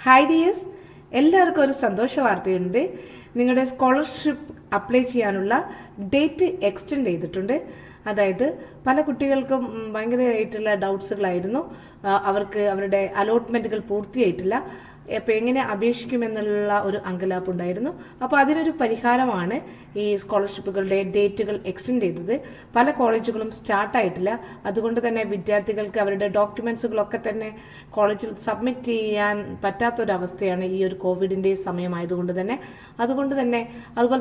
Hi dears, എല്ലാവർക്കും ഒരു സന്തോഷ വാർത്തയുണ്ട്. നിങ്ങളുടെ സ്കോളർഷിപ്പ് അപ്ലൈ ചെയ്യാനുള്ള ഡേറ്റ് എക്സ്റ്റെൻഡ് ചെയ്തിട്ടുണ്ട്. അതായത് പല കുട്ടികൾക്കും ഭയങ്കരമായിട്ടുള്ള ഡൗട്ട്സുകളായിരുന്നു. അവർക്ക് അവരുടെ അലോട്ട്മെന്റുകൾ പൂർത്തിയായിട്ടില്ല. അപ്പോൾ എങ്ങനെ അപേക്ഷിക്കുമെന്നുള്ള ഒരു അങ്കലാപ്പുണ്ടായിരുന്നു. അപ്പോൾ അതിനൊരു പരിഹാരമാണ് ഈ സ്കോളർഷിപ്പുകളുടെ ഡേറ്റുകൾ എക്സ്റ്റെൻഡ് ചെയ്തത്. പല കോളേജുകളും സ്റ്റാർട്ടായിട്ടില്ല. അതുകൊണ്ട് തന്നെ വിദ്യാർത്ഥികൾക്ക് അവരുടെ ഡോക്യുമെന്റ്സുകളൊക്കെ തന്നെ കോളേജിൽ സബ്മിറ്റ് ചെയ്യാൻ പറ്റാത്തൊരവസ്ഥയാണ് ഈ ഒരു കോവിഡിന്റെ സമയമായതുകൊണ്ട് തന്നെ. അതുപോലെ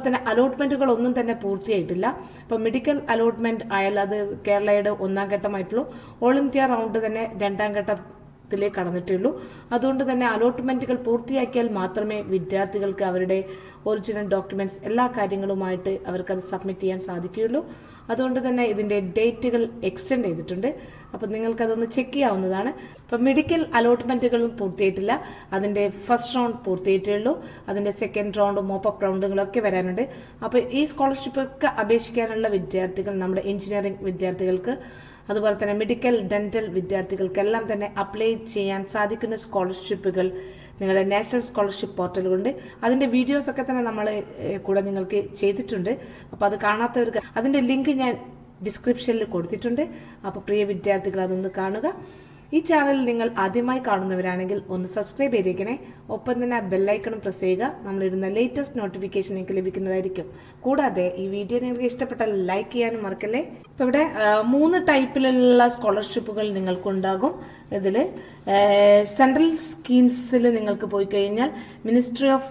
തന്നെ അലോട്ട്മെന്റുകൾ ഒന്നും തന്നെ പൂർത്തിയായിട്ടില്ല. ഇപ്പം മെഡിക്കൽ അലോട്ട്മെന്റ് ആയാലും അത് കേരളയുടെ 1ാം ഘട്ടമായിട്ടുള്ളൂ. ഓൾ ഇന്ത്യ റൗണ്ട് തന്നെ 2ാം ഘട്ടത്തിലേക്ക് കടന്നിട്ടുള്ളൂ. അതുകൊണ്ട് തന്നെ അലോട്ട്മെന്റുകൾ പൂർത്തിയാക്കിയാൽ മാത്രമേ വിദ്യാർത്ഥികൾക്ക് അവരുടെ ഒറിജിനൽ ഡോക്യുമെന്റ്സ് എല്ലാ കാര്യങ്ങളുമായിട്ട് അവർക്കത് സബ്മിറ്റ് ചെയ്യാൻ സാധിക്കുകയുള്ളൂ. അതുകൊണ്ട് തന്നെ ഇതിന്റെ ഡേറ്റുകൾ എക്സ്റ്റെൻഡ് ചെയ്തിട്ടുണ്ട്. അപ്പം നിങ്ങൾക്കതൊന്ന് ചെക്ക് ചെയ്യാവുന്നതാണ്. ഇപ്പം മെഡിക്കൽ അലോട്ട്മെന്റുകളും പൂർത്തിയായിട്ടില്ല. അതിന്റെ ഫസ്റ്റ് റൗണ്ട് പൂർത്തിയായിട്ടേ ഉള്ളൂ. അതിന്റെ സെക്കൻഡ് റൗണ്ട് മോപ്പപ്പ് റൗണ്ടുകളൊക്കെ വരാനുണ്ട്. അപ്പോൾ ഈ സ്കോളർഷിപ്പൊക്കെ അപേക്ഷിക്കാനുള്ള വിദ്യാർത്ഥികൾ, നമ്മുടെ എഞ്ചിനീയറിംഗ് വിദ്യാർത്ഥികൾക്ക്, അതുപോലെ തന്നെ മെഡിക്കൽ ഡെന്റൽ വിദ്യാർത്ഥികൾക്കെല്ലാം തന്നെ അപ്ലൈ ചെയ്യാൻ സാധിക്കുന്ന സ്കോളർഷിപ്പുകൾ നിങ്ങളുടെ നാഷണൽ സ്കോളർഷിപ്പ് പോർട്ടലുണ്ട്. അതിന്റെ വീഡിയോസ് ഒക്കെ തന്നെ നമ്മൾ കൂടെ നിങ്ങൾക്ക് ചെയ്തിട്ടുണ്ട്. അപ്പോൾ അത് കാണാത്തവർക്ക് അതിന്റെ ലിങ്ക് ഞാൻ ഡിസ്ക്രിപ്ഷനിൽ കൊടുത്തിട്ടുണ്ട്. അപ്പോൾ പ്രിയ വിദ്യാർത്ഥികൾ അതൊന്ന് കാണുക. ഈ ചാനൽ നിങ്ങൾ ആദ്യമായി കാണുന്നവരാണെങ്കിൽ ഒന്ന് സബ്സ്ക്രൈബ് ചെയ്തേക്കണേ. ഒപ്പം തന്നെ ആ ബെല്ലൈക്കണും പ്രസ് ചെയ്യുക. നമ്മളിടുന്ന ലേറ്റസ്റ്റ് നോട്ടിഫിക്കേഷൻ നിങ്ങൾക്ക് ലഭിക്കുന്നതായിരിക്കും. കൂടാതെ ഈ വീഡിയോ നിങ്ങൾക്ക് ഇഷ്ടപ്പെട്ടാൽ ലൈക്ക് ചെയ്യാനും മറക്കല്ലേ. ഇപ്പൊ ഇവിടെ 3 ടൈപ്പിലുള്ള സ്കോളർഷിപ്പുകൾ നിങ്ങൾക്കുണ്ടാകും. ഇതിൽ സെൻട്രൽ സ്കീംസിൽ നിങ്ങൾക്ക് പോയി കഴിഞ്ഞാൽ ministry of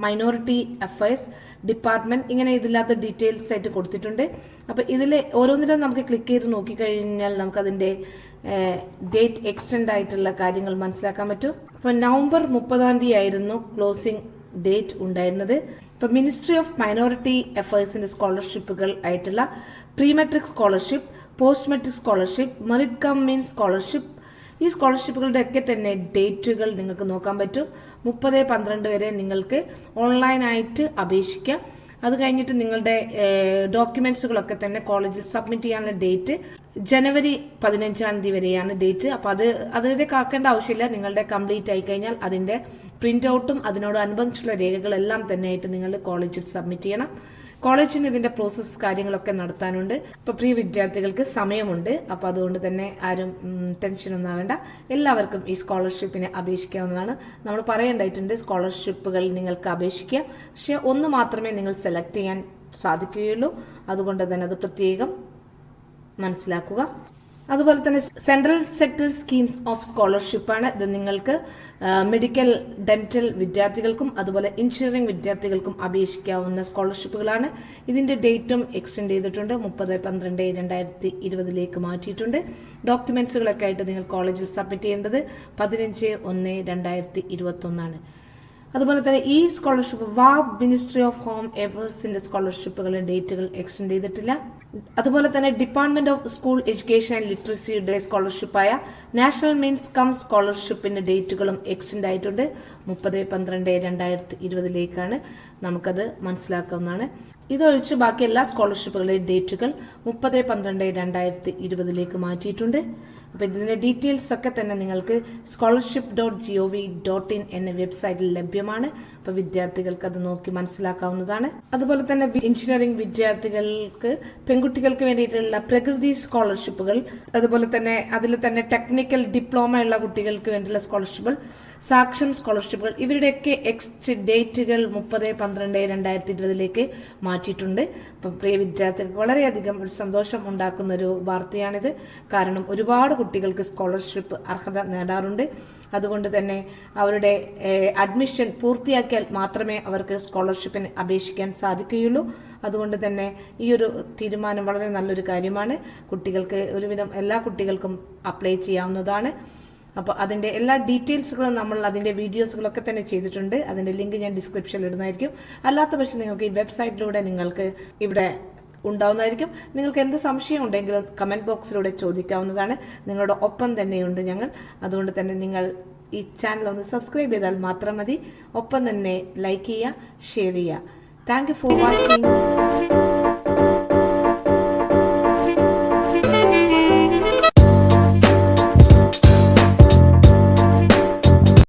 minority affairs department, ഇങ്ങനെ ഇതില്ലാത്ത ഡീറ്റെയിൽസ് ആയിട്ട് കൊടുത്തിട്ടുണ്ട്. അപ്പൊ ഇതിൽ ഓരോന്നിലും നമുക്ക് ക്ലിക്ക് ചെയ്ത് നോക്കിക്കഴിഞ്ഞാൽ നമുക്കതിന്റെ ഡേറ്റ് എക്സ്റ്റെൻഡ് ആയിട്ടുള്ള കാര്യങ്ങൾ മനസ്സിലാക്കാൻ പറ്റും. അപ്പൊ നവംബർ 30 ആയിരുന്നു ക്ലോസിംഗ് ഡേറ്റ് ഉണ്ടായിരുന്നത്. ഇപ്പൊ മിനിസ്ട്രി ഓഫ് മൈനോറിറ്റി അഫയേഴ്സിന്റെ സ്കോളർഷിപ്പുകൾ ആയിട്ടുള്ള pre matric scholarship, post matric scholarship, merit cum means scholarship, ഈ സ്കോളർഷിപ്പുകളുടെ ഒക്കെ തന്നെ ഡേറ്റുകൾ നിങ്ങൾക്ക് നോക്കാൻ പറ്റും. 30/12 വരെ നിങ്ങൾക്ക് ഓൺലൈനായിട്ട് അപേക്ഷിക്കാം. അത് കഴിഞ്ഞിട്ട് നിങ്ങളുടെ ഡോക്യുമെന്റ്സുകളൊക്കെ തന്നെ കോളേജിൽ സബ്മിറ്റ് ചെയ്യാനുള്ള ഡേറ്റ് ജനുവരി 15 വരെയാണ് ഡേറ്റ്. അപ്പോൾ അതുവരെ കാക്കേണ്ട ആവശ്യമില്ല. നിങ്ങളുടെ കംപ്ലീറ്റ് ആയി കഴിഞ്ഞാൽ അതിന്റെ പ്രിന്റ് ഔട്ടും അതിനോട് അനുബന്ധിച്ചുള്ള രേഖകളെല്ലാം തന്നെ ആയിട്ട് നിങ്ങൾ കോളേജിൽ സബ്മിറ്റ് ചെയ്യണം. കോളേജിന് ഇതിന്റെ പ്രോസസ് കാര്യങ്ങളൊക്കെ നടത്താനുണ്ട്. ഇപ്പൊ പ്രിയ വിദ്യാർത്ഥികൾക്ക് സമയമുണ്ട്. അപ്പൊ അതുകൊണ്ട് തന്നെ ആരും ടെൻഷനൊന്നും ആവേണ്ട. എല്ലാവർക്കും ഈ സ്കോളർഷിപ്പിന് അപേക്ഷിക്കാവുന്നതാണ്. നമ്മൾ പറയേണ്ടതായിട്ടുണ്ട്, സ്കോളർഷിപ്പുകൾ നിങ്ങൾക്ക് അപേക്ഷിക്കാം. പക്ഷെ ഒന്ന് മാത്രമേ നിങ്ങൾ സെലക്ട് ചെയ്യാൻ സാധിക്കുകയുള്ളൂ. അതുകൊണ്ട് തന്നെ അത് പ്രത്യേകം മനസ്സിലാക്കുക. അതുപോലെ തന്നെ സെൻട്രൽ സെക്ടർ സ്കീംസ് ഓഫ് സ്കോളർഷിപ്പാണ് ഇത്. നിങ്ങൾക്ക് മെഡിക്കൽ ഡെന്റൽ വിദ്യാർത്ഥികൾക്കും അതുപോലെ എഞ്ചിനീയറിംഗ് വിദ്യാർത്ഥികൾക്കും അപേക്ഷിക്കാവുന്ന സ്കോളർഷിപ്പുകളാണ്. ഇതിന്റെ ഡേറ്റും എക്സ്റ്റെൻഡ് ചെയ്തിട്ടുണ്ട്. 30/12/2020 മാറ്റിയിട്ടുണ്ട്. ഡോക്യുമെന്റ്സുകളൊക്കെ ആയിട്ട് നിങ്ങൾ കോളേജിൽ സബ്മിറ്റ് ചെയ്യേണ്ടത് 15/1/2021. അതുപോലെ തന്നെ ഈ സ്കോളർഷിപ്പ് മിനിസ്ട്രി ഓഫ് ഹോം അഫയേഴ്സിന്റെ സ്കോളർഷിപ്പുകളുടെ ഡേറ്റുകൾ എക്സ്റ്റെൻഡ് ചെയ്തിട്ടില്ല. അതുപോലെ തന്നെ department of school education and ലിറ്ററസിയുടെ സ്കോളർഷിപ്പായ നാഷണൽ മീൻസ് കം സ്കോളർഷിപ്പിന്റെ ഡേറ്റുകളും എക്സ്റ്റെൻഡ് ആയിട്ടുണ്ട്. 30/12/2020 നമുക്കത് മനസ്സിലാക്കാവുന്നതാണ്. ഇതൊഴിച്ച് ബാക്കി എല്ലാ സ്കോളർഷിപ്പുകളുടെയും ഡേറ്റുകൾ 30/12/2020 മാറ്റിയിട്ടുണ്ട്. അപ്പൊ ഇതിന്റെ ഡീറ്റെയിൽസ് ഒക്കെ തന്നെ നിങ്ങൾക്ക് scholarship.gov.in എന്ന വെബ്സൈറ്റിൽ ലഭ്യമാണ്. അപ്പൊ വിദ്യാർത്ഥികൾക്ക് അത് നോക്കി മനസ്സിലാക്കാവുന്നതാണ്. അതുപോലെ തന്നെ എഞ്ചിനീയറിംഗ് വിദ്യാർത്ഥികൾക്ക്, പെൺകുട്ടികൾക്ക് വേണ്ടിയിട്ടുള്ള പ്രകൃതി സ്കോളർഷിപ്പുകൾ, അതുപോലെ തന്നെ അതിൽ തന്നെ ടെക്നിക്കൽ ഡിപ്ലോമ ഉള്ള കുട്ടികൾക്ക് വേണ്ടിയുള്ള സ്കോളർഷിപ്പുകൾ, സാക്ഷ്യം സ്കോളർഷിപ്പുകൾ, ഇവരുടെയൊക്കെ ഡേറ്റുകൾ 30/12/2020 മാറ്റിയിട്ടുണ്ട്. അപ്പം പ്രിയ വിദ്യാർത്ഥികൾക്ക് വളരെയധികം ഒരു സന്തോഷം ഉണ്ടാക്കുന്ന ഒരു വാർത്തയാണിത്. കാരണം ഒരുപാട് കുട്ടികൾക്ക് സ്കോളർഷിപ്പ് അർഹത നേടാറുണ്ട്. അതുകൊണ്ട് തന്നെ അവരുടെ അഡ്മിഷൻ പൂർത്തിയാക്കിയാൽ മാത്രമേ അവർക്ക് സ്കോളർഷിപ്പിന് അപേക്ഷിക്കാൻ സാധിക്കുകയുള്ളൂ. അതുകൊണ്ട് തന്നെ ഈ ഒരു തീരുമാനം വളരെ നല്ലൊരു കാര്യമാണ്. കുട്ടികൾക്ക് ഒരുവിധം എല്ലാ കുട്ടികൾക്കും അപ്ലൈ ചെയ്യാവുന്നതാണ്. അപ്പോൾ അതിന്റെ എല്ലാ ഡീറ്റെയിൽസുകളും നമ്മൾ അതിന്റെ വീഡിയോസുകളൊക്കെ തന്നെ ചെയ്തിട്ടുണ്ട്. അതിന്റെ ലിങ്ക് ഞാൻ ഡിസ്ക്രിപ്ഷനിൽ ഇടുന്നതായിരിക്കും. അല്ലാത്ത പക്ഷം നിങ്ങൾക്ക് ഈ വെബ്സൈറ്റിലൂടെ നിങ്ങൾക്ക് ഇവിടെ ഉണ്ടാവുന്നതായിരിക്കും. നിങ്ങൾക്ക് എന്ത് സംശയം ഉണ്ടെങ്കിലും കമന്റ് ബോക്സിലൂടെ ചോദിക്കാവുന്നതാണ്. നിങ്ങളുടെ ഒപ്പം തന്നെയുണ്ട് ഞങ്ങൾ. അതുകൊണ്ട് തന്നെ നിങ്ങൾ ഈ ചാനൽ ഒന്ന് സബ്സ്ക്രൈബ് ചെയ്താൽ മാത്രം മതി. ഒപ്പം തന്നെ ലൈക്ക് ചെയ്യുക, ഷെയർ ചെയ്യുക. Thank you for watching.